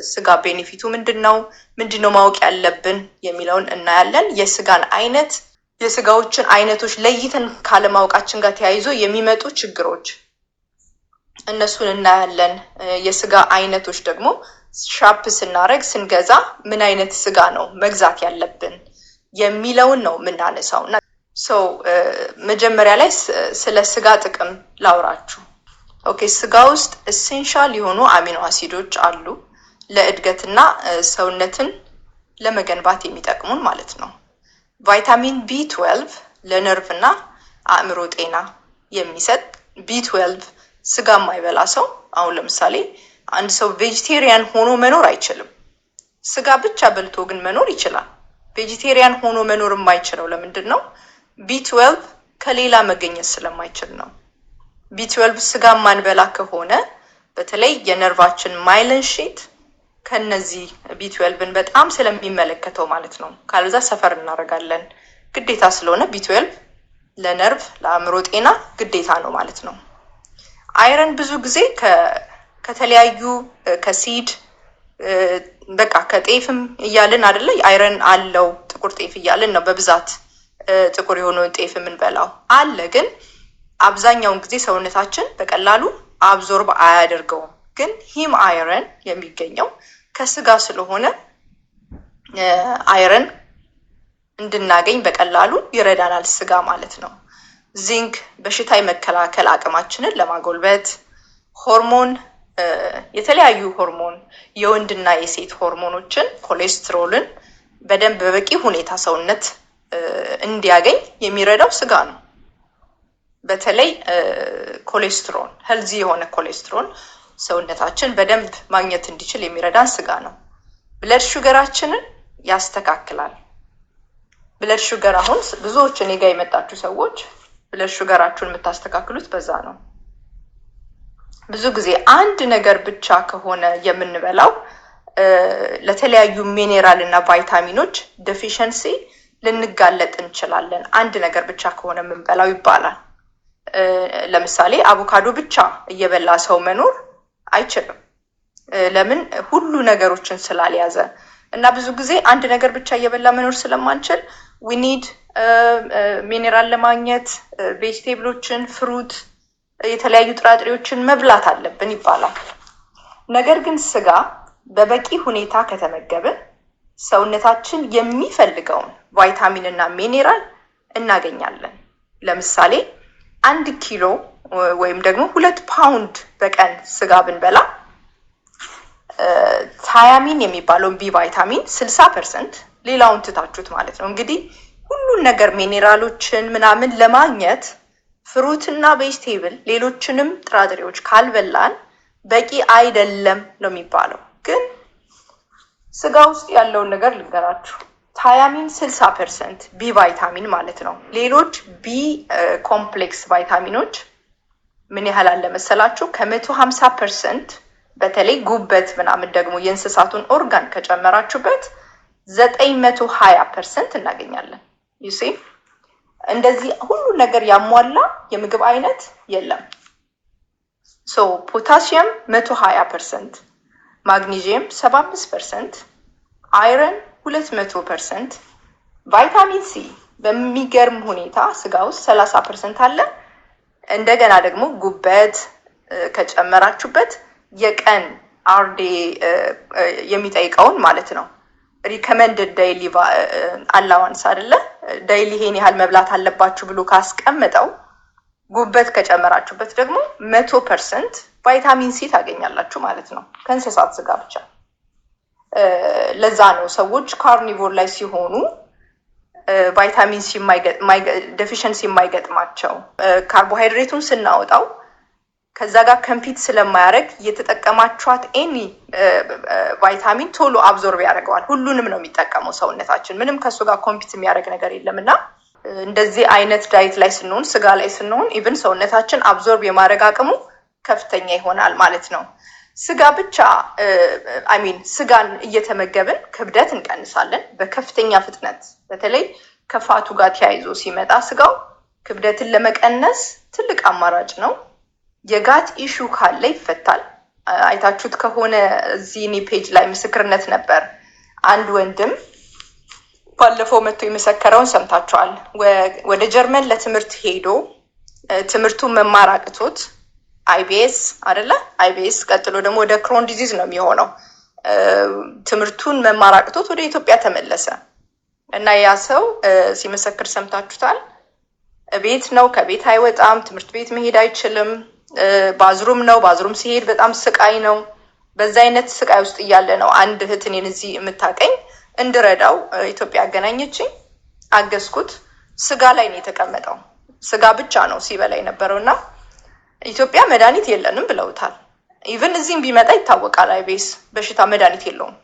ስጋ ቤኔፊቱ ምንድነው ማወቅ ያለብን የሚለውን እናያለን። የስጋዎችን አይነቶች ለይተን ካለማወቃችን ጋር ተያይዞ የሚመጡ ችግሮች እነሱን እናያለን። የስጋ አይነቶች ደግሞ ሻፕ ስንገዛ ምን አይነት ስጋ ነው መግዛት ያለብን የሚለውን ነው የምናነሳውና መጀመሪያ ላይ ስለ ስጋ ጥቅም ላውራችሁ። ኦኬ፣ ስጋ ውስጥ ኤሴንሻል የሆኑ አሚኖ አሲዶች አሉ ለእድገትና ሰውነትን ለመገንባት የሚጠቅሙን ማለት ነው። ቫይታሚን B12 ለነርቭ እና አእምሮ ጤና የሚሰጥ B12 ስጋ የማይበላ ሰው አሁን ለምሳሌ አንድ ሰው ቬጂቴሪያን ሆኖ መኖር አይችልም። ስጋ ብቻ በልቶ ግን መኖር ይችላል። ቬጂቴሪያን ሆኖ መኖር የማይችለው ለምንድን ነው? B12 ከሌላ መገኘት ስለማይችል ነው። B12 ስጋ ማንበላ ከሆነ በተለይ የነርቫችን ማይለን ሺት ከነዚህ B12ን በጣም ስለሚመለከተው ማለት ነው። ካልዛ ሰፈር እናደርጋለን። ግዴታ ስለሆነ B12 ለነርቭ ለአእምሮ ጤና ግዴታ ነው ማለት ነው። አይረን ብዙ ጊዜ ከተለያዩ ከሲድ በቃ ከጤፍም እያልን አይደለ አይረን አለው። ጥቁር ጤፍ እያልን ነው በብዛት ጥቁር የሆነውን ጤፍ የምንበላው አለ። ግን አብዛኛውን ጊዜ ሰውነታችን በቀላሉ አብዞርብ አያደርገውም። ግን ሂም አይረን የሚገኘው ከስጋ ስለሆነ አይረን እንድናገኝ በቀላሉ ይረዳናል ስጋ ማለት ነው። ዚንክ በሽታ የመከላከል አቅማችንን ለማጎልበት፣ ሆርሞን የተለያዩ ሆርሞን የወንድና የሴት ሆርሞኖችን ኮሌስትሮልን በደንብ በበቂ ሁኔታ ሰውነት እንዲያገኝ የሚረዳው ስጋ ነው። በተለይ ኮሌስትሮል ሄልዚ የሆነ ኮሌስትሮል ሰውነታችን በደንብ ማግኘት እንዲችል የሚረዳን ስጋ ነው። ብለድ ሹገራችንን ያስተካክላል። ብለድ ሹገር አሁን ብዙዎች እኔ ጋር የመጣችሁ ሰዎች ብለድ ሹገራችሁን የምታስተካክሉት በዛ ነው። ብዙ ጊዜ አንድ ነገር ብቻ ከሆነ የምንበላው ለተለያዩ ሚኔራል እና ቫይታሚኖች ዴፊሸንሲ ልንጋለጥ እንችላለን። አንድ ነገር ብቻ ከሆነ የምንበላው ይባላል። ለምሳሌ አቮካዶ ብቻ እየበላ ሰው መኖር አይችልም። ለምን? ሁሉ ነገሮችን ስላልያዘ እና ብዙ ጊዜ አንድ ነገር ብቻ እየበላ መኖር ስለማንችል we need ሚኔራል ለማግኘት ቬጂቴብሎችን፣ ፍሩት፣ የተለያዩ ጥራጥሬዎችን መብላት አለብን ይባላል። ነገር ግን ስጋ በበቂ ሁኔታ ከተመገብን ሰውነታችን የሚፈልገውን ቫይታሚን እና ሚኔራል እናገኛለን። ለምሳሌ 1 ኪሎ ወይም ደግሞ 2 ፓውንድ በቀን ስጋ ብንበላ ታያሚን የሚባለውን ቢ ቫይታሚን 60% ሌላውን ትታችሁት ማለት ነው። እንግዲህ ሁሉን ነገር ሚኔራሎችን ምናምን ለማግኘት ፍሩትና ቬጂቴብል ሌሎችንም ጥራጥሬዎች ካልበላን በቂ አይደለም ነው የሚባለው። ግን ስጋ ውስጥ ያለውን ነገር ልንገራችሁ። ታያሚን 60% ቢ ቫይታሚን ማለት ነው። ሌሎች ቢ ኮምፕሌክስ ቫይታሚኖች ምን ያህል አለ መሰላችሁ? ከ150% በተለይ ጉበት ምናምን ደግሞ የእንስሳቱን ኦርጋን ከጨመራችሁበት 920% እናገኛለን። you see እንደዚህ ሁሉ ነገር ያሟላ የምግብ አይነት የለም። ፖታሲየም 120%፣ ማግኒዚየም 75%፣ አይረን 200%፣ ቫይታሚን ሲ በሚገርም ሁኔታ ስጋ ውስጥ 30% አለ። እንደገና ደግሞ ጉበት ከጨመራችሁበት የቀን አርዴ የሚጠይቀውን ማለት ነው ሪከመንድድ ዴይሊ አላዋንስ አይደለ? ዴይሊ ይሄን ያህል መብላት አለባችሁ ብሎ ካስቀመጠው ጉበት ከጨመራችሁበት ደግሞ 100% ቫይታሚን ሲ ታገኛላችሁ ማለት ነው ከእንስሳት ስጋ ብቻ። ለዛ ነው ሰዎች ካርኒቮር ላይ ሲሆኑ ቫይታሚን ሲ ዴፊሸንሲ የማይገጥማቸው። ካርቦሃይድሬቱን ስናወጣው ከዛ ጋር ኮምፒት ስለማያደርግ የተጠቀማችኋት ኤኒ ቫይታሚን ቶሎ አብዞርብ ያደርገዋል። ሁሉንም ነው የሚጠቀመው ሰውነታችን። ምንም ከሱ ጋር ኮምፒት የሚያደርግ ነገር የለምና እንደዚህ አይነት ዳይት ላይ ስንሆን፣ ስጋ ላይ ስንሆን ኢቭን ሰውነታችን አብዞርብ የማድረግ አቅሙ ከፍተኛ ይሆናል ማለት ነው። ስጋ ብቻ ስጋን እየተመገብን ክብደት እንቀንሳለን በከፍተኛ ፍጥነት። በተለይ ከፋቱ ጋር ተያይዞ ሲመጣ ስጋው ክብደትን ለመቀነስ ትልቅ አማራጭ ነው። የጋት ኢሹ ካለ ይፈታል። አይታችሁት ከሆነ እዚህ እኔ ፔጅ ላይ ምስክርነት ነበር። አንድ ወንድም ባለፈው መጥቶ የመሰከረውን ሰምታችኋል። ወደ ጀርመን ለትምህርት ሄዶ ትምህርቱን መማር አቅቶት አይቢኤስ አይደለ? አይቢኤስ ቀጥሎ ደግሞ ወደ ክሮን ዲዚዝ ነው የሚሆነው። ትምህርቱን መማር አቅቶት ወደ ኢትዮጵያ ተመለሰ እና ያ ሰው ሲመሰክር ሰምታችሁታል። ቤት ነው፣ ከቤት አይወጣም፣ ትምህርት ቤት መሄድ አይችልም። ባዝሩም ነው፣ ባዝሩም ሲሄድ በጣም ስቃይ ነው። በዛ አይነት ስቃይ ውስጥ እያለ ነው አንድ እህት እኔን እዚህ የምታቀኝ እንድረዳው ኢትዮጵያ አገናኘችኝ። አገዝኩት። ስጋ ላይ ነው የተቀመጠው። ስጋ ብቻ ነው ሲበላ የነበረው እና ኢትዮጵያ መድኃኒት የለንም ብለውታል። ኢቨን እዚህም ቢመጣ ይታወቃል፣ አይቤስ በሽታ መድኃኒት የለውም።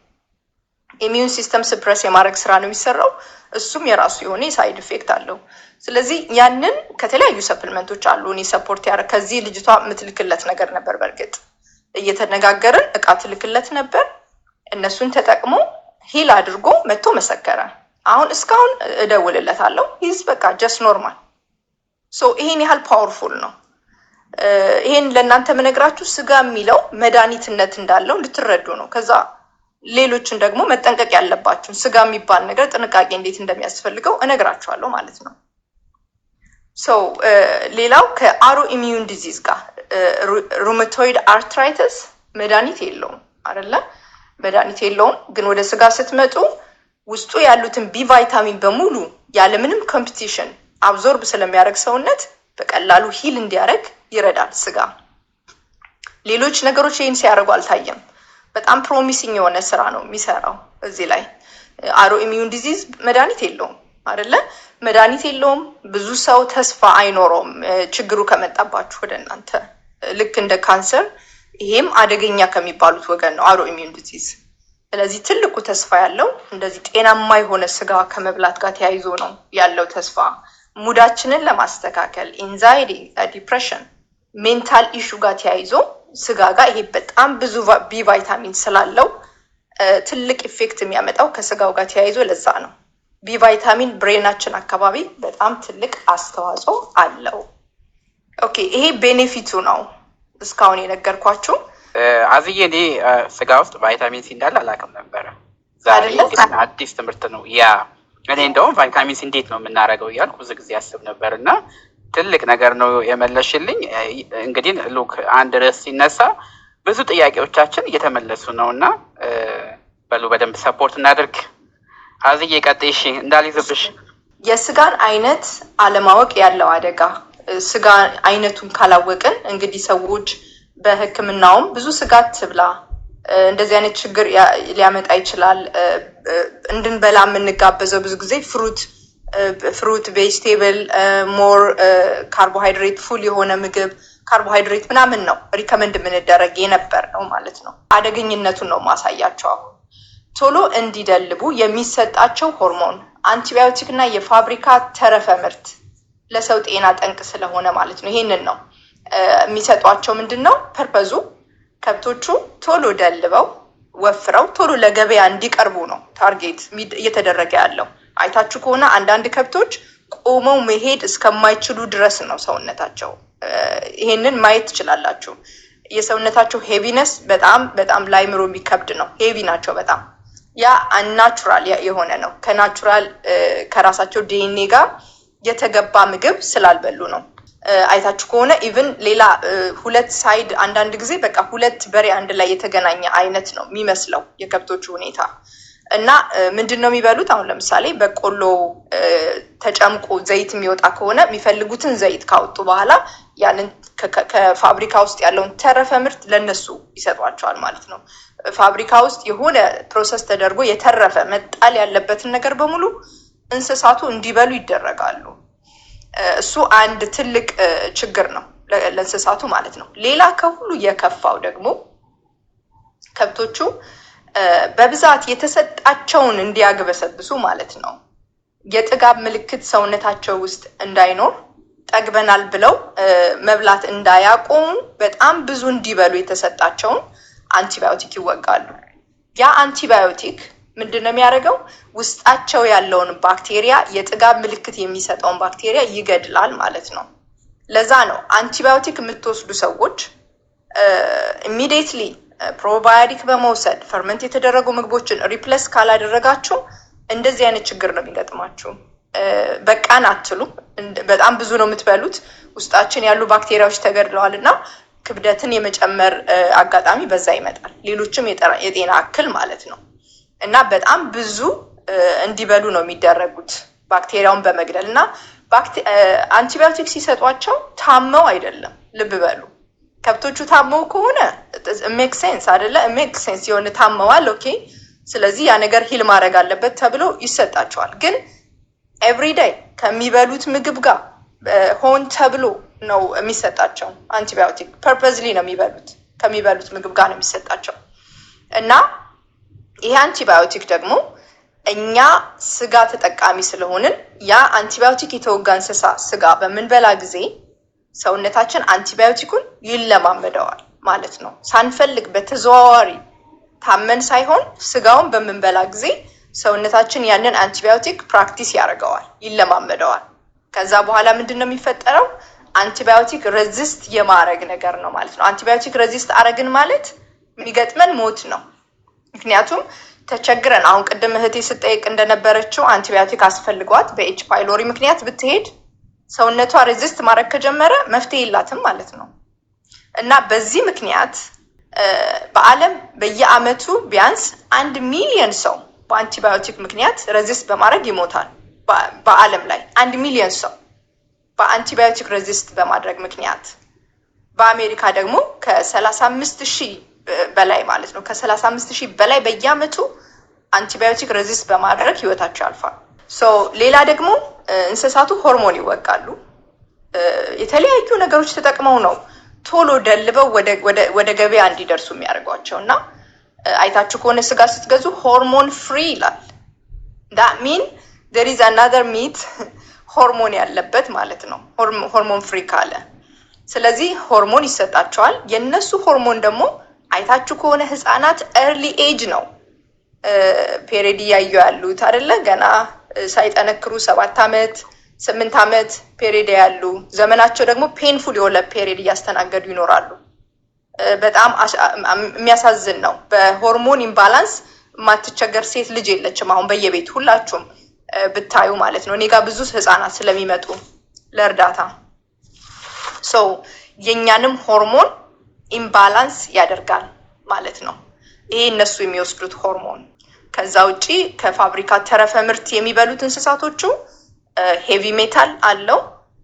ኢሚዩን ሲስተም ስፕረስ የማድረግ ስራ ነው የሚሰራው። እሱም የራሱ የሆነ የሳይድ ኢፌክት አለው። ስለዚህ ያንን ከተለያዩ ሰፕልመንቶች አሉ እኔ ሰፖርት ያደረግ ከዚህ ልጅቷ የምትልክለት ነገር ነበር። በእርግጥ እየተነጋገርን እቃ ትልክለት ነበር። እነሱን ተጠቅሞ ሂል አድርጎ መጥቶ መሰከረ። አሁን እስካሁን እደውልለታለሁ። ሂዝ በቃ ጀስት ኖርማል። ሶ ይሄን ያህል ፓወርፉል ነው። ይሄን ለእናንተ መነግራችሁ ስጋ የሚለው መድኃኒትነት እንዳለው ልትረዱ ነው። ከዛ ሌሎችን ደግሞ መጠንቀቅ ያለባችሁን ስጋ የሚባል ነገር ጥንቃቄ እንዴት እንደሚያስፈልገው እነግራችኋለሁ ማለት ነው። ሶ ሌላው ከአሮ ኢሚዩን ዲዚዝ ጋር ሩመቶይድ አርትራይተስ መድኃኒት የለውም አይደለ? መድኃኒት የለውም። ግን ወደ ስጋ ስትመጡ ውስጡ ያሉትን ቢ ቫይታሚን በሙሉ ያለምንም ኮምፒቲሽን አብዞርብ ስለሚያደርግ ሰውነት በቀላሉ ሂል እንዲያደርግ ይረዳል ስጋ። ሌሎች ነገሮች ይህን ሲያደርጉ አልታየም። በጣም ፕሮሚሲንግ የሆነ ስራ ነው የሚሰራው። እዚህ ላይ አሮ ኢሚዩን ዲዚዝ መድኃኒት የለውም አይደለ? መድኃኒት የለውም። ብዙ ሰው ተስፋ አይኖረውም ችግሩ ከመጣባችሁ ወደ እናንተ። ልክ እንደ ካንሰር ይሄም አደገኛ ከሚባሉት ወገን ነው አሮ ኢሚዩን ዲዚዝ። ስለዚህ ትልቁ ተስፋ ያለው እንደዚህ ጤናማ የሆነ ስጋ ከመብላት ጋር ተያይዞ ነው ያለው ተስፋ። ሙዳችንን ለማስተካከል ኢንዛይቲ፣ ዲፕሬሽን፣ ሜንታል ኢሹ ጋር ተያይዞ ስጋ ጋር ይሄ በጣም ብዙ ቢ ቫይታሚን ስላለው ትልቅ ኢፌክት የሚያመጣው ከስጋው ጋር ተያይዞ ለዛ ነው። ቢ ቫይታሚን ብሬናችን አካባቢ በጣም ትልቅ አስተዋጽኦ አለው። ኦኬ ይሄ ቤኔፊቱ ነው እስካሁን የነገርኳችሁ። አዝዬ እኔ ስጋ ውስጥ ቫይታሚን ሲ እንዳለ አላውቅም ነበረ። ዛሬ አዲስ ትምህርት ነው። ያ እኔ እንደውም ቫይታሚን ሲ እንዴት ነው የምናደርገው እያልኩ ብዙ ጊዜ አስብ ነበር እና ትልቅ ነገር ነው የመለሽልኝ። እንግዲህ ሉክ አንድ ርዕስ ሲነሳ ብዙ ጥያቄዎቻችን እየተመለሱ ነው እና በሉ በደንብ ሰፖርት እናድርግ። አዝዬ ቀጥይሽ እንዳልይዝብሽ። የስጋን አይነት አለማወቅ ያለው አደጋ። ስጋ አይነቱን ካላወቅን እንግዲህ ሰዎች በሕክምናውም ብዙ ስጋት ትብላ እንደዚህ አይነት ችግር ሊያመጣ ይችላል። እንድንበላ የምንጋበዘው ብዙ ጊዜ ፍሩት፣ ቬጅቴብል፣ ሞር ካርቦሃይድሬት ፉል የሆነ ምግብ ካርቦሃይድሬት ምናምን ነው ሪከመንድ የምንደረግ የነበር ነው ማለት ነው። አደገኝነቱን ነው ማሳያቸው። አሁን ቶሎ እንዲደልቡ የሚሰጣቸው ሆርሞን፣ አንቲባዮቲክ እና የፋብሪካ ተረፈ ምርት ለሰው ጤና ጠንቅ ስለሆነ ማለት ነው። ይሄንን ነው የሚሰጧቸው። ምንድን ነው ፐርፐዙ? ከብቶቹ ቶሎ ደልበው ወፍረው ቶሎ ለገበያ እንዲቀርቡ ነው ታርጌት እየተደረገ ያለው። አይታችሁ ከሆነ አንዳንድ ከብቶች ቆመው መሄድ እስከማይችሉ ድረስ ነው ሰውነታቸው። ይሄንን ማየት ትችላላችሁ። የሰውነታቸው ሄቪነስ በጣም በጣም ላይምሮ የሚከብድ ነው። ሄቪ ናቸው በጣም። ያ አንናቹራል የሆነ ነው። ከናቹራል ከራሳቸው ዲኤንኤ ጋር የተገባ ምግብ ስላልበሉ ነው። አይታችሁ ከሆነ ኢቭን ሌላ ሁለት ሳይድ አንዳንድ ጊዜ በቃ ሁለት በሬ አንድ ላይ የተገናኘ አይነት ነው የሚመስለው የከብቶቹ ሁኔታ። እና ምንድን ነው የሚበሉት? አሁን ለምሳሌ በቆሎ ተጨምቆ ዘይት የሚወጣ ከሆነ የሚፈልጉትን ዘይት ካወጡ በኋላ ያንን ከፋብሪካ ውስጥ ያለውን ተረፈ ምርት ለነሱ ይሰጧቸዋል ማለት ነው። ፋብሪካ ውስጥ የሆነ ፕሮሰስ ተደርጎ የተረፈ መጣል ያለበትን ነገር በሙሉ እንስሳቱ እንዲበሉ ይደረጋሉ። እሱ አንድ ትልቅ ችግር ነው ለእንስሳቱ ማለት ነው። ሌላ ከሁሉ የከፋው ደግሞ ከብቶቹ በብዛት የተሰጣቸውን እንዲያግበሰብሱ ማለት ነው። የጥጋብ ምልክት ሰውነታቸው ውስጥ እንዳይኖር ጠግበናል ብለው መብላት እንዳያቆሙ በጣም ብዙ እንዲበሉ የተሰጣቸውን አንቲባዮቲክ ይወጋሉ። ያ አንቲባዮቲክ ምንድን ነው የሚያደርገው? ውስጣቸው ያለውን ባክቴሪያ የጥጋብ ምልክት የሚሰጠውን ባክቴሪያ ይገድላል ማለት ነው። ለዛ ነው አንቲባዮቲክ የምትወስዱ ሰዎች ኢሚዲየትሊ ፕሮባዮቲክ በመውሰድ ፈርመንት የተደረጉ ምግቦችን ሪፕለስ ካላደረጋችሁ እንደዚህ አይነት ችግር ነው የሚገጥማችሁ። በቃን አትሉም። በጣም ብዙ ነው የምትበሉት። ውስጣችን ያሉ ባክቴሪያዎች ተገድለዋል እና ክብደትን የመጨመር አጋጣሚ በዛ ይመጣል። ሌሎችም የጤና እክል ማለት ነው እና በጣም ብዙ እንዲበሉ ነው የሚደረጉት ባክቴሪያውን በመግደል እና አንቲባዮቲክ ሲሰጧቸው ታመው አይደለም። ልብ በሉ። ከብቶቹ ታመው ከሆነ ሜክ ሴንስ አይደለ? ሜክ ሴንስ የሆነ ታመዋል፣ ኦኬ፣ ስለዚህ ያ ነገር ሂል ማድረግ አለበት ተብሎ ይሰጣቸዋል። ግን ኤቭሪዴይ ከሚበሉት ምግብ ጋር ሆን ተብሎ ነው የሚሰጣቸው አንቲባዮቲክ። ፐርፐዝሊ ነው የሚበሉት፣ ከሚበሉት ምግብ ጋር ነው የሚሰጣቸው እና ይሄ አንቲባዮቲክ ደግሞ እኛ ስጋ ተጠቃሚ ስለሆንን ያ አንቲባዮቲክ የተወጋ እንስሳ ስጋ በምንበላ ጊዜ ሰውነታችን አንቲባዮቲኩን ይለማመደዋል ማለት ነው። ሳንፈልግ በተዘዋዋሪ ታመን ሳይሆን ስጋውን በምንበላ ጊዜ ሰውነታችን ያንን አንቲባዮቲክ ፕራክቲስ ያደርገዋል፣ ይለማመደዋል። ከዛ በኋላ ምንድን ነው የሚፈጠረው? አንቲባዮቲክ ሬዚስት የማድረግ ነገር ነው ማለት ነው። አንቲባዮቲክ ሬዚስት አረግን ማለት የሚገጥመን ሞት ነው። ምክንያቱም ተቸግረን አሁን ቅድም እህቴ ስጠይቅ እንደነበረችው አንቲባዮቲክ አስፈልጓት በኤች ፓይሎሪ ምክንያት ብትሄድ ሰውነቷ ሬዚስት ማድረግ ከጀመረ መፍትሄ የላትም ማለት ነው እና በዚህ ምክንያት በዓለም በየአመቱ ቢያንስ 1 ሚሊዮን ሰው በአንቲባዮቲክ ምክንያት ሬዚስት በማድረግ ይሞታል። በዓለም ላይ 1 ሚሊዮን ሰው በአንቲባዮቲክ ሬዚስት በማድረግ ምክንያት። በአሜሪካ ደግሞ ከ35,000 በላይ ማለት ነው ከ35,000 በላይ በየአመቱ አንቲባዮቲክ ሬዚስት በማድረግ ህይወታቸው ያልፋል። ሌላ ደግሞ እንስሳቱ ሆርሞን ይወቃሉ። የተለያዩ ነገሮች ተጠቅመው ነው ቶሎ ደልበው ወደ ገበያ እንዲደርሱ የሚያደርጓቸው እና አይታችሁ ከሆነ ስጋ ስትገዙ ሆርሞን ፍሪ ይላል። that mean there is another meat ሆርሞን ያለበት ማለት ነው ሆርሞን ፍሪ ካለ። ስለዚህ ሆርሞን ይሰጣቸዋል። የነሱ ሆርሞን ደግሞ አይታችሁ ከሆነ ህፃናት ኤርሊ ኤጅ ነው ፔሪድ እያዩ ያሉት አይደለ? ገና ሳይጠነክሩ 7 ዓመት 8 ዓመት ፔሪድ ያሉ ዘመናቸው ደግሞ ፔንፉል የሆነ ፔሪድ እያስተናገዱ ይኖራሉ። በጣም የሚያሳዝን ነው። በሆርሞን ኢምባላንስ የማትቸገር ሴት ልጅ የለችም አሁን በየቤት ሁላችሁም ብታዩ ማለት ነው። እኔ ጋር ብዙ ህፃናት ስለሚመጡ ለእርዳታ የኛንም ሆርሞን ኢምባላንስ ያደርጋል ማለት ነው ይሄ እነሱ የሚወስዱት ሆርሞን። ከዛ ውጪ ከፋብሪካ ተረፈ ምርት የሚበሉት እንስሳቶቹ ሄቪ ሜታል አለው።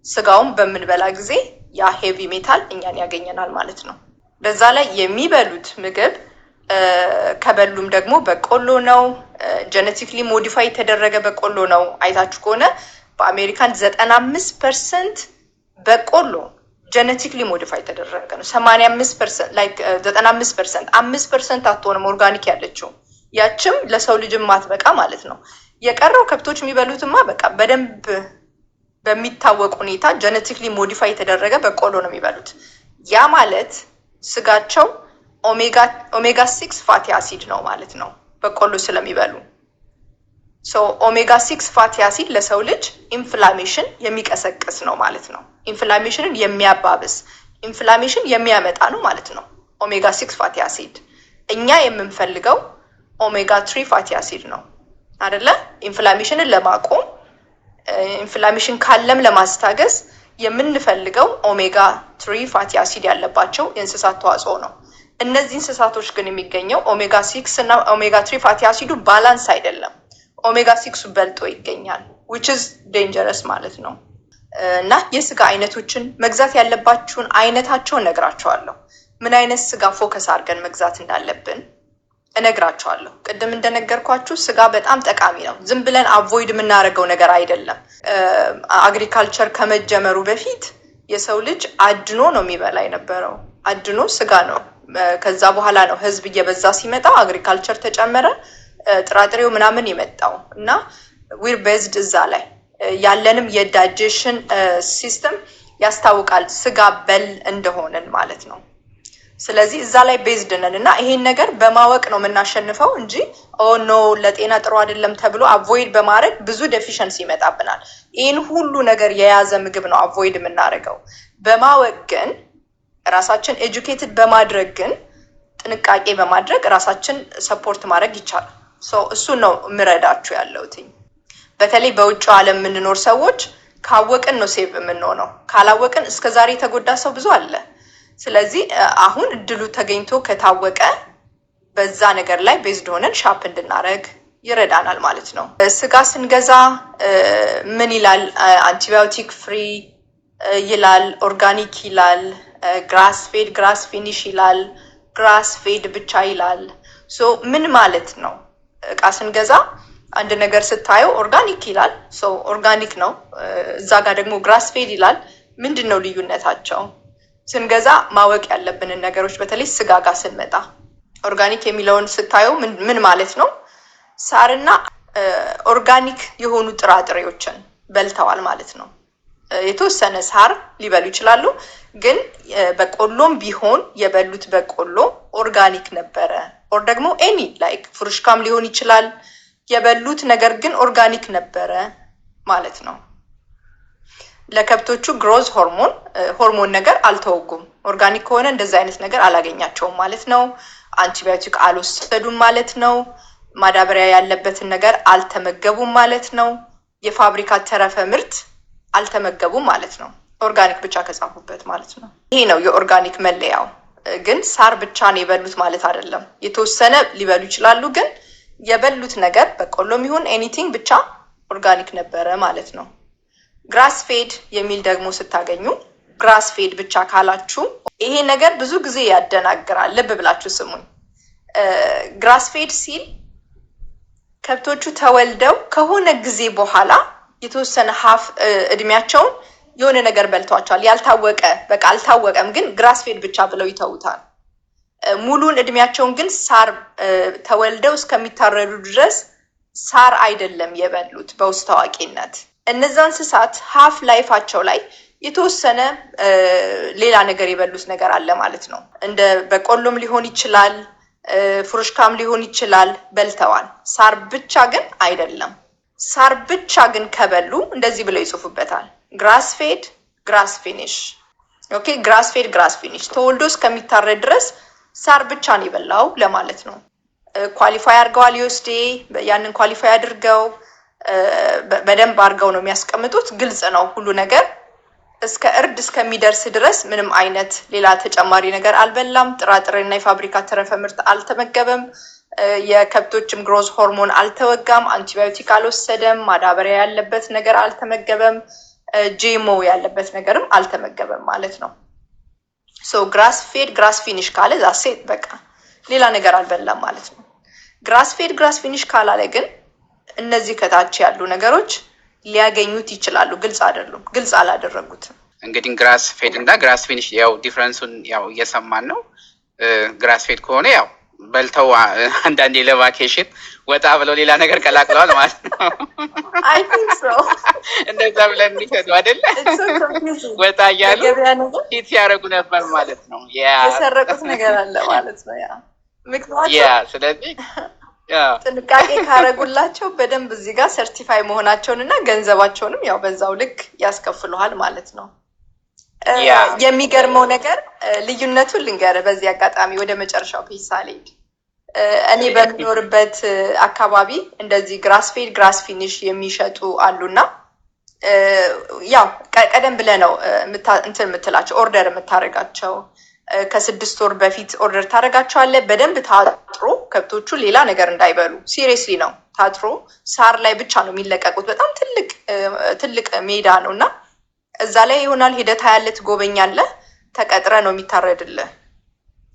ስጋውን በምንበላ ጊዜ ያ ሄቪ ሜታል እኛን ያገኘናል ማለት ነው። በዛ ላይ የሚበሉት ምግብ ከበሉም ደግሞ በቆሎ ነው። ጄኔቲክሊ ሞዲፋይ የተደረገ በቆሎ ነው። አይታችሁ ከሆነ በአሜሪካን 95% በቆሎ ጄኔቲክሊ ሞዲፋይ የተደረገ ነው። 85% ላይክ 95% 5% አትሆንም ኦርጋኒክ ያለችው ያችም ለሰው ልጅ ማትበቃ ማለት ነው። የቀረው ከብቶች የሚበሉትማ በቃ በደንብ በሚታወቅ ሁኔታ ጄኔቲክሊ ሞዲፋይ የተደረገ በቆሎ ነው የሚበሉት። ያ ማለት ስጋቸው ኦሜጋ 6 ፋቲ አሲድ ነው ማለት ነው በቆሎ ስለሚበሉ። ኦሜጋ 6 ፋቲ አሲድ ለሰው ልጅ ኢንፍላሜሽን የሚቀሰቅስ ነው ማለት ነው። ኢንፍላሜሽንን የሚያባብስ ኢንፍላሜሽን የሚያመጣ ነው ማለት ነው ኦሜጋ 6 ፋቲ አሲድ። እኛ የምንፈልገው ኦሜጋ 3 ፋቲ አሲድ ነው አይደለ? ኢንፍላሜሽንን ለማቆም ኢንፍላሜሽን ካለም ለማስታገስ የምንፈልገው ኦሜጋ 3 ፋቲ አሲድ ያለባቸው የእንስሳት ተዋጽኦ ነው። እነዚህ እንስሳቶች ግን የሚገኘው ኦሜጋ 6 እና ኦሜጋ 3 ፋቲ አሲዱ ባላንስ አይደለም። ኦሜጋ 6 በልጦ ይገኛል which is dangerous ማለት ነው። እና የስጋ አይነቶችን መግዛት ያለባችሁን አይነታቸውን እነግራችኋለሁ። ምን አይነት ስጋ ፎከስ አድርገን መግዛት እንዳለብን እነግራችኋለሁ። ቅድም እንደነገርኳችሁ ስጋ በጣም ጠቃሚ ነው። ዝም ብለን አቮይድ የምናደርገው ነገር አይደለም። አግሪካልቸር ከመጀመሩ በፊት የሰው ልጅ አድኖ ነው የሚበላ የነበረው። አድኖ ስጋ ነው። ከዛ በኋላ ነው ህዝብ እየበዛ ሲመጣ አግሪካልቸር ተጨመረ፣ ጥራጥሬው ምናምን የመጣው እና ዊር ቤዝድ እዛ ላይ ያለንም የዳይጀሽን ሲስተም ያስታውቃል ስጋ በል እንደሆነን ማለት ነው። ስለዚህ እዛ ላይ ቤዝድ ነን እና ይሄን ነገር በማወቅ ነው የምናሸንፈው እንጂ ኖ ለጤና ጥሩ አይደለም ተብሎ አቮይድ በማድረግ ብዙ ዴፊሸንሲ ይመጣብናል። ይህን ሁሉ ነገር የያዘ ምግብ ነው አቮይድ የምናደርገው። በማወቅ ግን ራሳችን ኤጁኬትድ በማድረግ ግን ጥንቃቄ በማድረግ ራሳችን ሰፖርት ማድረግ ይቻላል። እሱን ነው የምረዳችሁ ያለሁት። በተለይ በውጭ ዓለም የምንኖር ሰዎች ካወቅን ነው ሴቭ የምንሆነው። ካላወቅን እስከዛሬ የተጎዳ ሰው ብዙ አለ። ስለዚህ አሁን እድሉ ተገኝቶ ከታወቀ በዛ ነገር ላይ ቤዝድ ሆነን ሻፕ እንድናረግ ይረዳናል ማለት ነው። ስጋ ስንገዛ ምን ይላል? አንቲባዮቲክ ፍሪ ይላል፣ ኦርጋኒክ ይላል፣ ግራስ ፌድ ግራስ ፊኒሽ ይላል፣ ግራስ ፌድ ብቻ ይላል። ምን ማለት ነው? እቃ ስንገዛ አንድ ነገር ስታየው ኦርጋኒክ ይላል፣ ኦርጋኒክ ነው። እዛ ጋር ደግሞ ግራስ ፌድ ይላል። ምንድን ነው ልዩነታቸው? ስንገዛ ማወቅ ያለብንን ነገሮች በተለይ ስጋ ጋር ስንመጣ ኦርጋኒክ የሚለውን ስታየው ምን ማለት ነው? ሳርና ኦርጋኒክ የሆኑ ጥራጥሬዎችን በልተዋል ማለት ነው። የተወሰነ ሳር ሊበሉ ይችላሉ፣ ግን በቆሎም ቢሆን የበሉት በቆሎ ኦርጋኒክ ነበረ። ኦር ደግሞ ኤኒ ላይክ ፍሩሽካም ሊሆን ይችላል። የበሉት ነገር ግን ኦርጋኒክ ነበረ ማለት ነው። ለከብቶቹ ግሮዝ ሆርሞን ነገር አልተወጉም። ኦርጋኒክ ከሆነ እንደዛ አይነት ነገር አላገኛቸውም ማለት ነው። አንቲባዮቲክ አልወሰዱም ማለት ነው። ማዳበሪያ ያለበትን ነገር አልተመገቡም ማለት ነው። የፋብሪካ ተረፈ ምርት አልተመገቡም ማለት ነው። ኦርጋኒክ ብቻ ከጻፉበት ማለት ነው። ይሄ ነው የኦርጋኒክ መለያው። ግን ሳር ብቻ ነው የበሉት ማለት አይደለም። የተወሰነ ሊበሉ ይችላሉ፣ ግን የበሉት ነገር በቆሎም ይሁን ኤኒቲንግ ብቻ ኦርጋኒክ ነበረ ማለት ነው። ግራስ ፌድ የሚል ደግሞ ስታገኙ ግራስ ፌድ ብቻ ካላችሁ ይሄ ነገር ብዙ ጊዜ ያደናግራል። ልብ ብላችሁ ስሙኝ። ግራስ ፌድ ሲል ከብቶቹ ተወልደው ከሆነ ጊዜ በኋላ የተወሰነ ሀፍ እድሜያቸውን የሆነ ነገር በልቷቸዋል። ያልታወቀ በቃ አልታወቀም፣ ግን ግራስ ፌድ ብቻ ብለው ይተውታል። ሙሉን እድሜያቸውን ግን ሳር ተወልደው እስከሚታረዱ ድረስ ሳር አይደለም የበሉት። በውስጥ ታዋቂነት እነዛ እንስሳት ሀፍ ላይፋቸው ላይ የተወሰነ ሌላ ነገር የበሉት ነገር አለ ማለት ነው። እንደ በቆሎም ሊሆን ይችላል፣ ፍሩሽካም ሊሆን ይችላል፣ በልተዋል። ሳር ብቻ ግን አይደለም። ሳር ብቻ ግን ከበሉ እንደዚህ ብለው ይጽፉበታል፣ ግራስ ፌድ ግራስ ፊኒሽ። ኦኬ፣ ግራስ ፌድ ግራስ ፊኒሽ ተወልዶ እስከሚታረድ ድረስ ሳር ብቻ ነው የበላው ለማለት ነው። ኳሊፋይ አድርገዋል ዩኤስዲ። ያንን ኳሊፋይ አድርገው በደንብ አድርገው ነው የሚያስቀምጡት። ግልጽ ነው ሁሉ ነገር። እስከ እርድ እስከሚደርስ ድረስ ምንም አይነት ሌላ ተጨማሪ ነገር አልበላም። ጥራጥሬና የፋብሪካ ተረፈ ምርት አልተመገበም። የከብቶችም ግሮዝ ሆርሞን አልተወጋም። አንቲባዮቲክ አልወሰደም። ማዳበሪያ ያለበት ነገር አልተመገበም። ጂሞ ያለበት ነገርም አልተመገበም ማለት ነው። ግራስ ፌድ ግራስ ፊኒሽ ካለ ዛሴት በቃ ሌላ ነገር አልበላም ማለት ነው። ግራስ ፌድ ግራስ ፊኒሽ ካላለ ግን እነዚህ ከታች ያሉ ነገሮች ሊያገኙት ይችላሉ። ግልጽ አይደሉም፣ ግልጽ አላደረጉትም። እንግዲህ ግራስ ፌድ እና ግራስ ፊኒሽ ያው ዲፍረንሱን ያው እየሰማን ነው። ግራስ ፌድ ከሆነ ያው በልተው አንዳንዴ ለቫኬሽን ወጣ ብለው ሌላ ነገር ቀላቅለዋል ማለት ነው። አይ ቲንክ ሶ እንደዛ ብለን እንዲሰዱ አይደለ? ወጣ እያሉ ሂት ሲያደርጉ ነበር ማለት ነው። የሰረቁት ነገር አለ ማለት ነው። ስለዚህ ጥንቃቄ ካረጉላቸው በደንብ እዚህ ጋር ሰርቲፋይ መሆናቸውን እና ገንዘባቸውንም ያው በዛው ልክ ያስከፍሉሃል ማለት ነው። የሚገርመው ነገር ልዩነቱን ልንገር በዚህ አጋጣሚ ወደ መጨረሻው ፔጅ ሳልሄድ እኔ በምኖርበት አካባቢ እንደዚህ ግራስ ፌድ ግራስ ፊኒሽ የሚሸጡ አሉና ያው ቀደም ብለህ ነው እንትን የምትላቸው ኦርደር የምታደርጋቸው። ከ6 ወር በፊት ኦርደር ታደርጋቸዋለህ። በደንብ ታጥሮ ከብቶቹ ሌላ ነገር እንዳይበሉ ሲሪየስሊ ነው ታጥሮ። ሳር ላይ ብቻ ነው የሚለቀቁት። በጣም ትልቅ ሜዳ ነው እና እዛ ላይ ይሆናል ሂደት ያለ ትጎበኛለህ። ተቀጥረ ነው የሚታረድልህ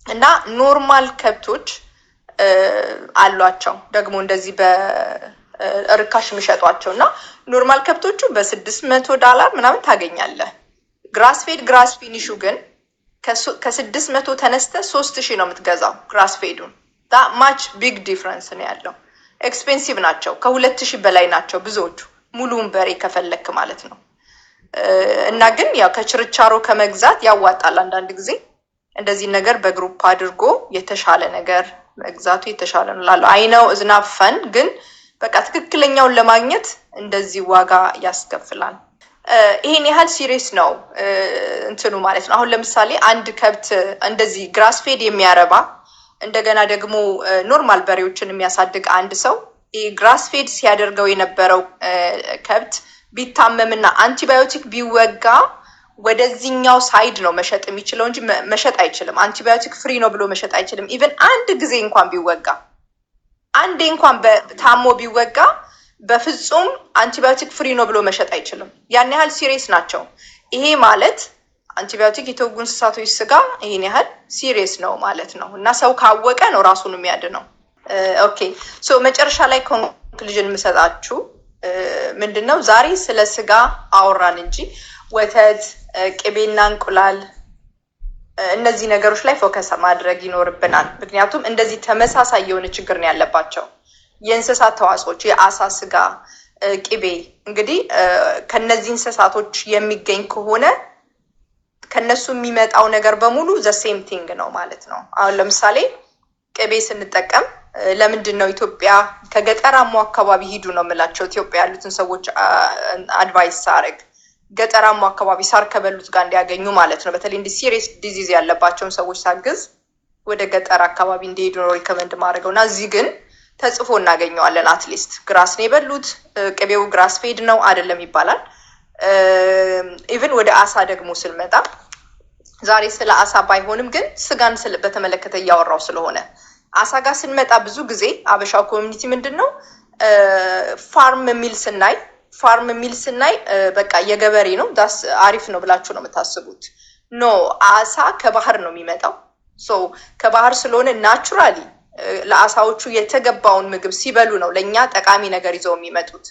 እና ኖርማል ከብቶች አሏቸው ደግሞ እንደዚህ በርካሽ የሚሸጧቸው እና ኖርማል ከብቶቹ $600 ምናምን ታገኛለህ። ግራስ ፌድ ግራስ ፊኒሹ ግን ከ600 ተነስተ 3000 ነው የምትገዛው። ግራስ ፌዱን ማች ቢግ ዲፍረንስ ነው ያለው። ኤክስፔንሲቭ ናቸው። ከ2000 በላይ ናቸው ብዙዎቹ ሙሉውን በሬ ከፈለክ ማለት ነው። እና ግን ያው ከችርቻሮ ከመግዛት ያዋጣል። አንዳንድ ጊዜ እንደዚህ ነገር በግሩፕ አድርጎ የተሻለ ነገር መግዛቱ የተሻለ ነው ላለው አይነው እዝና ፈን ግን በቃ ትክክለኛውን ለማግኘት እንደዚህ ዋጋ ያስከፍላል። ይሄን ያህል ሲሪየስ ነው እንትኑ ማለት ነው። አሁን ለምሳሌ አንድ ከብት እንደዚህ ግራስ ፌድ የሚያረባ እንደገና ደግሞ ኖርማል በሬዎችን የሚያሳድግ አንድ ሰው ግራስ ፌድ ሲያደርገው የነበረው ከብት ቢታመምና አንቲባዮቲክ ቢወጋ ወደዚህኛው ሳይድ ነው መሸጥ የሚችለው እንጂ መሸጥ አይችልም። አንቲባዮቲክ ፍሪ ነው ብሎ መሸጥ አይችልም። ኢቨን አንድ ጊዜ እንኳን ቢወጋ አንዴ እንኳን ታሞ ቢወጋ በፍጹም አንቲባዮቲክ ፍሪ ነው ብሎ መሸጥ አይችልም። ያን ያህል ሲሪየስ ናቸው። ይሄ ማለት አንቲባዮቲክ የተወጉ እንስሳቶች ስጋ ይሄን ያህል ሲሪየስ ነው ማለት ነው። እና ሰው ካወቀ ነው ራሱን የሚያድነው። ኦኬ ሶ መጨረሻ ላይ ኮንክሉዥን የምሰጣችሁ ምንድነው፣ ዛሬ ስለ ስጋ አወራን እንጂ ወተት፣ ቅቤና እንቁላል እነዚህ ነገሮች ላይ ፎከስ ማድረግ ይኖርብናል። ምክንያቱም እንደዚህ ተመሳሳይ የሆነ ችግር ነው ያለባቸው የእንስሳት ተዋጽኦች፣ የአሳ ስጋ፣ ቅቤ። እንግዲህ ከነዚህ እንስሳቶች የሚገኝ ከሆነ ከነሱ የሚመጣው ነገር በሙሉ ዘ ሴም ቲንግ ነው ማለት ነው። አሁን ለምሳሌ ቅቤ ስንጠቀም ለምንድን ነው ኢትዮጵያ ከገጠራማው አካባቢ ሂዱ ነው የምላቸው ኢትዮጵያ ያሉትን ሰዎች አድቫይስ ሳረግ ገጠራማው አካባቢ ሳር ከበሉት ጋር እንዲያገኙ ማለት ነው። በተለይ እንዲህ ሲሪየስ ዲዚዝ ያለባቸውን ሰዎች ሳግዝ ወደ ገጠር አካባቢ እንዲሄዱ ነው ሪኮመንድ ማድረገው እና እዚህ ግን ተጽፎ እናገኘዋለን። አትሊስት ግራስ ነው የበሉት፣ ቅቤው ግራስ ፌድ ነው አይደለም ይባላል። ኢቭን ወደ አሳ ደግሞ ስንመጣ ዛሬ ስለ አሳ ባይሆንም ግን ስጋን በተመለከተ እያወራው ስለሆነ አሳ ጋር ስንመጣ ብዙ ጊዜ አበሻው ኮሚኒቲ ምንድን ነው ፋርም ሚል ስናይ በቃ የገበሬ ነው ዳስ አሪፍ ነው ብላችሁ ነው የምታስቡት። ኖ አሳ ከባህር ነው የሚመጣው። ሶ ከባህር ስለሆነ ናቹራሊ ለአሳዎቹ የተገባውን ምግብ ሲበሉ ነው ለእኛ ጠቃሚ ነገር ይዘው የሚመጡት።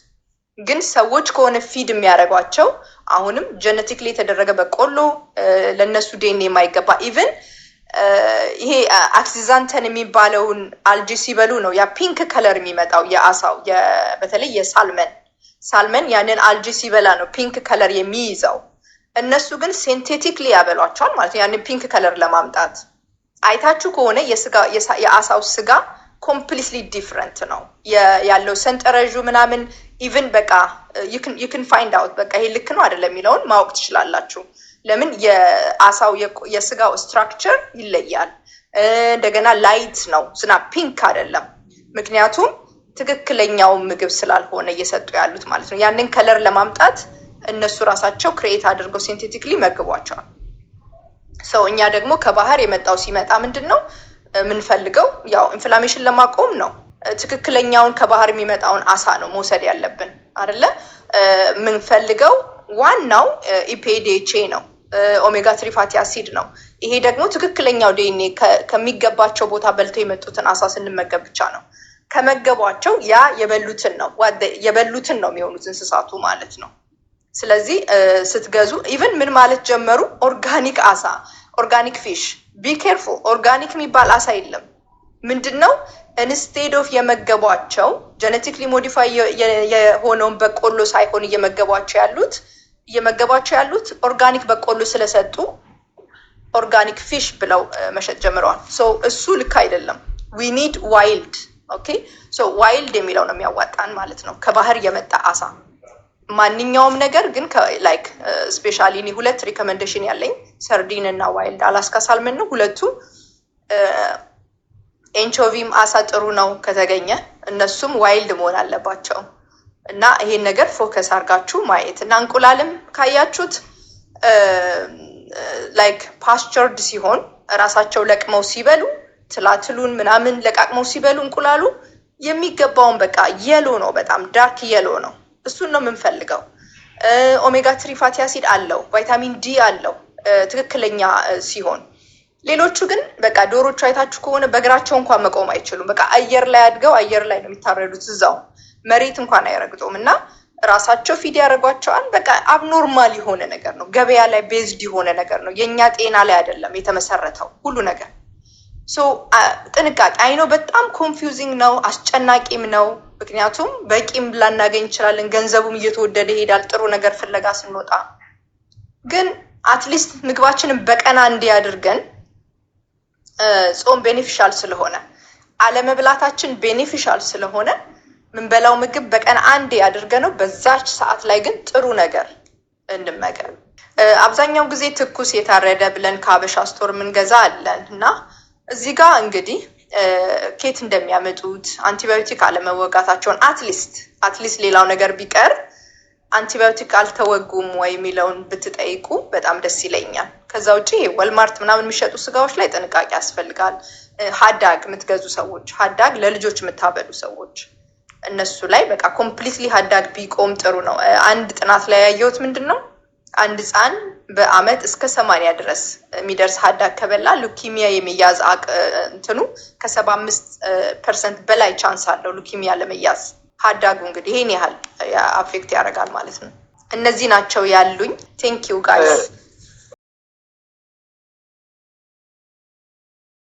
ግን ሰዎች ከሆነ ፊድ የሚያደርጓቸው አሁንም ጀነቲክሊ የተደረገ በቆሎ ለነሱ ዴን የማይገባ ኢቭን ይሄ አክሲዛንተን የሚባለውን አልጂ ሲበሉ ነው ያ ፒንክ ከለር የሚመጣው የአሳው በተለይ የሳልመን ያንን አልጂ ሲበላ ነው ፒንክ ከለር የሚይዘው። እነሱ ግን ሴንቴቲክሊ ያበሏቸዋል ማለት ነው ያንን ፒንክ ከለር ለማምጣት። አይታችሁ ከሆነ የአሳው ስጋ ኮምፕሊትሊ ዲፍረንት ነው ያለው ሰንጠረዡ ምናምን ኢቭን በቃ you can find out በቃ ይሄ ልክ ነው አይደለም የሚለውን ማወቅ ትችላላችሁ። ለምን የአሳው የስጋው ስትራክቸር ይለያል። እንደገና ላይት ነው ስና ፒንክ አይደለም። ምክንያቱም ትክክለኛው ምግብ ስላልሆነ እየሰጡ ያሉት ማለት ነው። ያንን ከለር ለማምጣት እነሱ ራሳቸው ክሬት አድርገው ሲንቴቲክሊ መግቧቸዋል። ሰው እኛ ደግሞ ከባህር የመጣው ሲመጣ ምንድነው የምንፈልገው? ያው ኢንፍላሜሽን ለማቆም ነው። ትክክለኛውን ከባህር የሚመጣውን አሳ ነው መውሰድ ያለብን አይደለ? የምንፈልገው ዋናው ኢፒኤዲኤች ነው፣ ኦሜጋ 3 ፋቲ አሲድ ነው። ይሄ ደግሞ ትክክለኛው ዲኤንኤ ከሚገባቸው ቦታ በልተው የመጡትን አሳ ስንመገብ ብቻ ነው። ከመገቧቸው ያ የበሉትን ነው የሚሆኑት እንስሳቱ ማለት ነው። ስለዚህ ስትገዙ ኢቭን ምን ማለት ጀመሩ? ኦርጋኒክ አሳ፣ ኦርጋኒክ ፊሽ። ቢ ኬርፉል፣ ኦርጋኒክ የሚባል አሳ የለም። ምንድነው ኢንስቴድ ኦፍ የመገቧቸው ጀነቲክሊ ሞዲፋይ የሆነውን በቆሎ ሳይሆን እየመገቧቸው ያሉት ኦርጋኒክ በቆሎ ስለሰጡ ኦርጋኒክ ፊሽ ብለው መሸጥ ጀምረዋል። ሶ እሱ ልክ አይደለም። ዊ ኒድ ዋይልድ። ኦኬ ሶ ዋይልድ የሚለው ነው የሚያዋጣን ማለት ነው፣ ከባህር የመጣ አሳ። ማንኛውም ነገር ግን ላይክ ስፔሻሊ እኔ ሁለት ሪኮመንዴሽን ያለኝ ሰርዲን እና ዋይልድ አላስካ ሳልመን ነው። ሁለቱ ኤንቾቪም አሳ ጥሩ ነው ከተገኘ፣ እነሱም ዋይልድ መሆን አለባቸው። እና ይሄን ነገር ፎከስ አድርጋችሁ ማየት እና እንቁላልም ካያችሁት ላይክ ፓስቸርድ ሲሆን እራሳቸው ለቅመው ሲበሉ ትላትሉን ምናምን ለቃቅመው ሲበሉ እንቁላሉ የሚገባውን በቃ የሎ ነው፣ በጣም ዳርክ የሎ ነው። እሱን ነው የምንፈልገው። ኦሜጋ 3 ፋቲ አሲድ አለው፣ ቫይታሚን ዲ አለው ትክክለኛ ሲሆን። ሌሎቹ ግን በቃ ዶሮቹ አይታችሁ ከሆነ በእግራቸው እንኳን መቆም አይችሉም። በቃ አየር ላይ አድገው አየር ላይ ነው የሚታረዱት፣ እዛው መሬት እንኳን አይረግጡም። እና ራሳቸው ፊድ ያደርጓቸዋል። በቃ አብኖርማል የሆነ ነገር ነው፣ ገበያ ላይ ቤዝድ የሆነ ነገር ነው። የእኛ ጤና ላይ አይደለም የተመሰረተው ሁሉ ነገር። ሶ ጥንቃቄ አይኖ በጣም ኮንፊውዚንግ ነው፣ አስጨናቂም ነው። ምክንያቱም በቂም ላናገኝ እንችላለን፣ ገንዘቡም እየተወደደ ይሄዳል ጥሩ ነገር ፍለጋ ስንወጣ። ግን አትሊስት ምግባችንን በቀን አንዴ አድርገን ጾም ቤኔፊሻል ስለሆነ አለመብላታችን ቤኔፊሻል ስለሆነ ምንበላው ምግብ በቀን አንዴ አድርገ ነው። በዛች ሰዓት ላይ ግን ጥሩ ነገር እንመገብ። አብዛኛው ጊዜ ትኩስ የታረደ ብለን ከሀበሻ ስቶር የምንገዛ አለን እና እዚህ ጋር እንግዲህ ኬት እንደሚያመጡት አንቲባዮቲክ አለመወጋታቸውን አትሊስት ሌላው ነገር ቢቀር አንቲባዮቲክ አልተወጉም ወይ የሚለውን ብትጠይቁ በጣም ደስ ይለኛል። ከዛ ውጪ ወልማርት ምናምን የሚሸጡ ስጋዎች ላይ ጥንቃቄ ያስፈልጋል። ሀዳግ የምትገዙ ሰዎች፣ ሀዳግ ለልጆች የምታበሉ ሰዎች እነሱ ላይ በቃ ኮምፕሊትሊ ሀዳግ ቢቆም ጥሩ ነው። አንድ ጥናት ላይ ያየሁት ምንድን ነው አንድ ህፃን በአመት እስከ 80 ድረስ የሚደርስ ሀዳግ ከበላ ሉኪሚያ የሚያዝ እንትኑ ከ75% በላይ ቻንስ አለው ሉኪሚያ ለመያዝ። ሀዳጉ እንግዲህ ይሄን ያህል አፌክት ያደርጋል ማለት ነው። እነዚህ ናቸው ያሉኝ። ቴንክ ዩ ጋይስ።